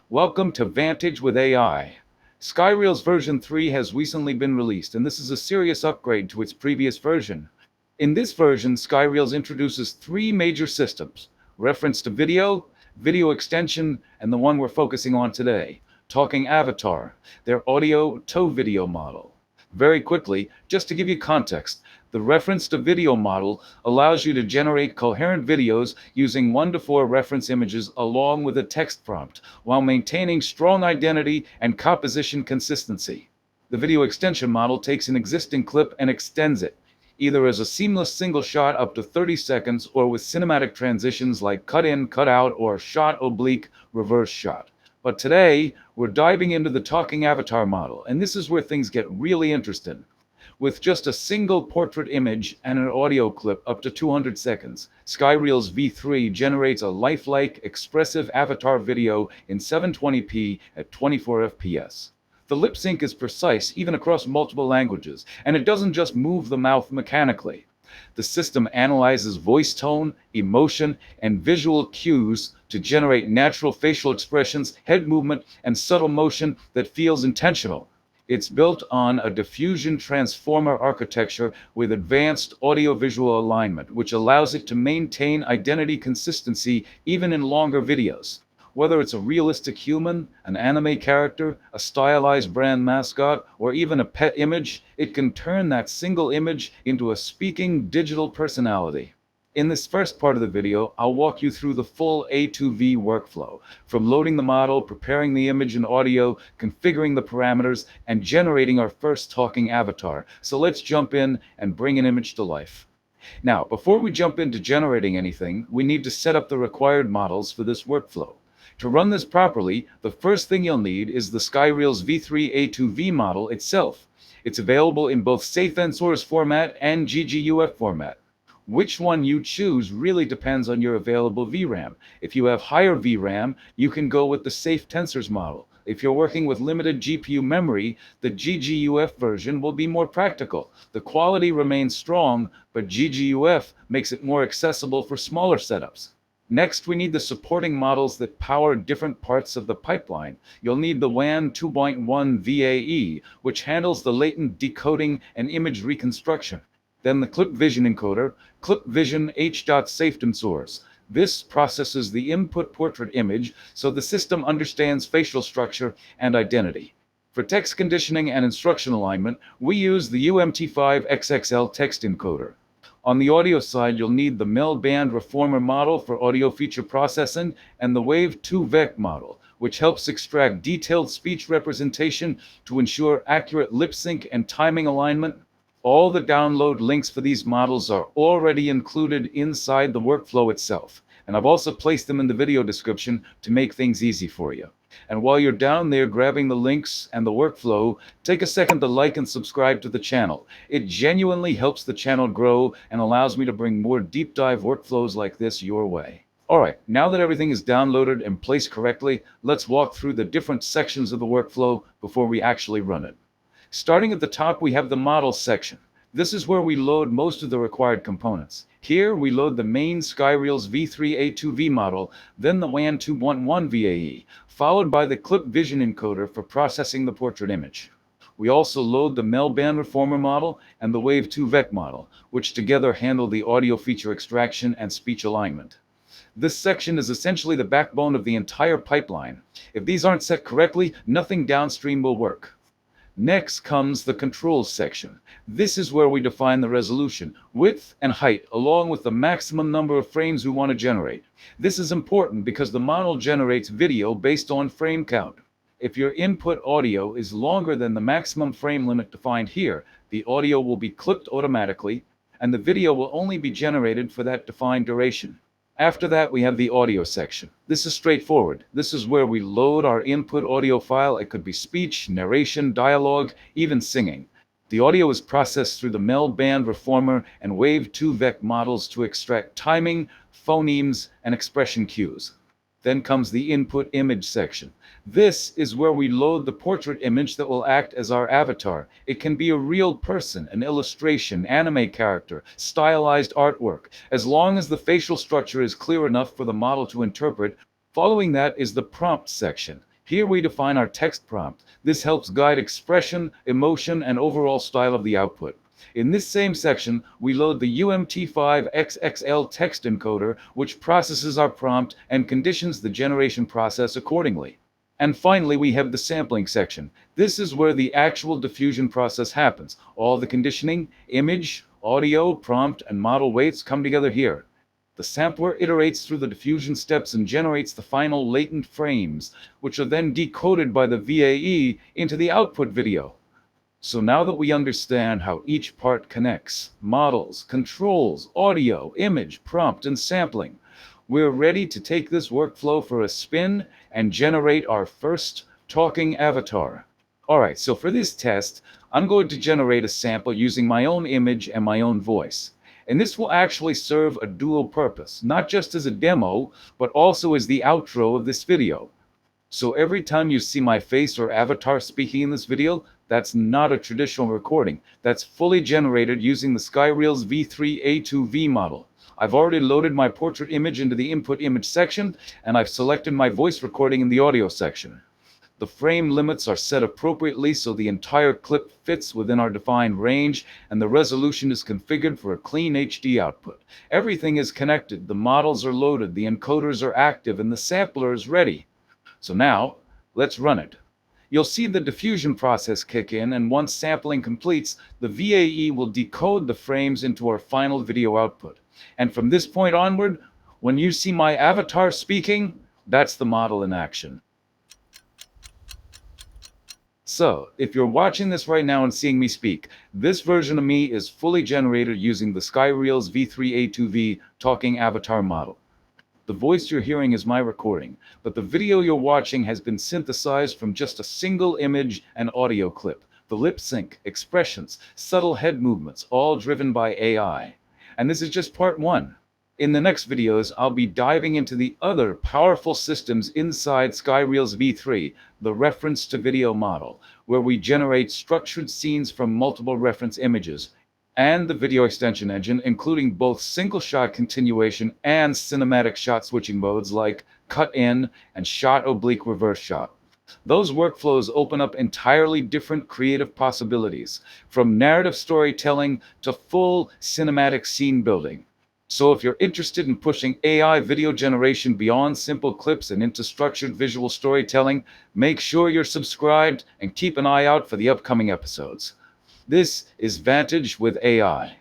Welcome to Vantage with AI. SkyReels version 3 has recently been released, and this is a serious upgrade to its previous version. In this version, SkyReels introduces three major systems: reference to video, video extension, and the one we're focusing on today, Talking Avatar, their audio-to-video model. Very quickly, just to give you context, the reference to video model allows you to generate coherent videos using 1 to 4 reference images along with a text prompt, while maintaining strong identity and composition consistency. The video extension model takes an existing clip and extends it, either as a seamless single shot up to 30 seconds or with cinematic transitions like cut in, cut out, or shot oblique reverse shot. But today, we're diving into the Talking Avatar model, and this is where things get really interesting. With just a single portrait image and an audio clip up to 200 seconds, SkyReels V3 generates a lifelike, expressive avatar video in 720p at 24 fps. The lip sync is precise even across multiple languages, and it doesn't just move the mouth mechanically. The system analyzes voice tone, emotion, and visual cues to generate natural facial expressions, head movement, and subtle motion that feels intentional. It's built on a diffusion transformer architecture with advanced audio-visual alignment, which allows it to maintain identity consistency even in longer videos. Whether it's a realistic human, an anime character, a stylized brand mascot, or even a pet image, it can turn that single image into a speaking digital personality. In this first part of the video, I'll walk you through the full A2V workflow, from loading the model, preparing the image and audio, configuring the parameters, and generating our first talking avatar. So let's jump in and bring an image to life. Now, before we jump into generating anything, we need to set up the required models for this workflow. To run this properly, the first thing you'll need is the SkyReels V3 A2V model itself. It's available in both Safetensors format and GGUF format. Which one you choose really depends on your available VRAM. If you have higher VRAM, you can go with the Safetensors model. If you're working with limited GPU memory, the GGUF version will be more practical. The quality remains strong, but GGUF makes it more accessible for smaller setups. Next, we need the supporting models that power different parts of the pipeline. You'll need the WAV2.1 VAE, which handles the latent decoding and image reconstruction. Then the Clip Vision encoder, Clip Vision H.Safetensors. This processes the input portrait image so the system understands facial structure and identity. For text conditioning and instruction alignment, we use the UMT5XXL text encoder. On the audio side, you'll need the MelBand Roformer model for audio feature processing and the Wav2Vec model, which helps extract detailed speech representation to ensure accurate lip sync and timing alignment. All the download links for these models are already included inside the workflow itself, and I've also placed them in the video description to make things easy for you. And while you're down there grabbing the links and the workflow, take a second to like and subscribe to the channel. It genuinely helps the channel grow and allows me to bring more deep dive workflows like this your way. Alright, now that everything is downloaded and placed correctly, let's walk through the different sections of the workflow before we actually run it. Starting at the top, we have the models section. This is where we load most of the required components. Here, we load the main SkyReels V3 A2V model, then the WAV2.1 VAE, followed by the Clip Vision encoder for processing the portrait image. We also load the MelBand Roformer model and the Wav2Vec model, which together handle the audio feature extraction and speech alignment. This section is essentially the backbone of the entire pipeline. If these aren't set correctly, nothing downstream will work. Next comes the controls section. This is where we define the resolution, width, and height, along with the maximum number of frames we want to generate. This is important because the model generates video based on frame count. If your input audio is longer than the maximum frame limit defined here, the audio will be clipped automatically, and the video will only be generated for that defined duration. After that, we have the audio section. This is straightforward. This is where we load our input audio file. It could be speech, narration, dialogue, even singing. The audio is processed through the MelBand Roformer and Wav2Vec models to extract timing, phonemes, and expression cues. Then comes the input image section. This is where we load the portrait image that will act as our avatar. It can be a real person, an illustration, anime character, stylized artwork, as long as the facial structure is clear enough for the model to interpret. Following that is the prompt section. Here we define our text prompt. This helps guide expression, emotion, and overall style of the output. In this same section, we load the UMT5XXL text encoder, which processes our prompt and conditions the generation process accordingly. And finally, we have the sampling section. This is where the actual diffusion process happens. All the conditioning, image, audio, prompt, and model weights come together here. The sampler iterates through the diffusion steps and generates the final latent frames, which are then decoded by the VAE into the output video. So now that we understand how each part connects, models, controls, audio, image, prompt, and sampling, we're ready to take this workflow for a spin and generate our first talking avatar. Alright, so for this test, I'm going to generate a sample using my own image and my own voice. And this will actually serve a dual purpose, not just as a demo, but also as the outro of this video. So every time you see my face or avatar speaking in this video, that's not a traditional recording. That's fully generated using the SkyReels V3 A2V model. I've already loaded my portrait image into the input image section, and I've selected my voice recording in the audio section. The frame limits are set appropriately so the entire clip fits within our defined range, and the resolution is configured for a clean HD output. Everything is connected, the models are loaded, the encoders are active, and the sampler is ready. So now, let's run it. You'll see the diffusion process kick in, and once sampling completes, the VAE will decode the frames into our final video output. And from this point onward, when you see my avatar speaking, that's the model in action. So, if you're watching this right now and seeing me speak, this version of me is fully generated using the SkyReels V3 A2V Talking Avatar model. The voice you're hearing is my recording, but the video you're watching has been synthesized from just a single image and audio clip. The lip sync, expressions, subtle head movements, all driven by AI. And this is just part one. In the next videos, I'll be diving into the other powerful systems inside SkyReels V3, the reference to video model, where we generate structured scenes from multiple reference images, and the video extension engine, including both single-shot continuation and cinematic shot switching modes like cut-in and shot-oblique reverse shot. Those workflows open up entirely different creative possibilities, from narrative storytelling to full cinematic scene building. So if you're interested in pushing AI video generation beyond simple clips and into structured visual storytelling, make sure you're subscribed and keep an eye out for the upcoming episodes. This is Vantage with AI.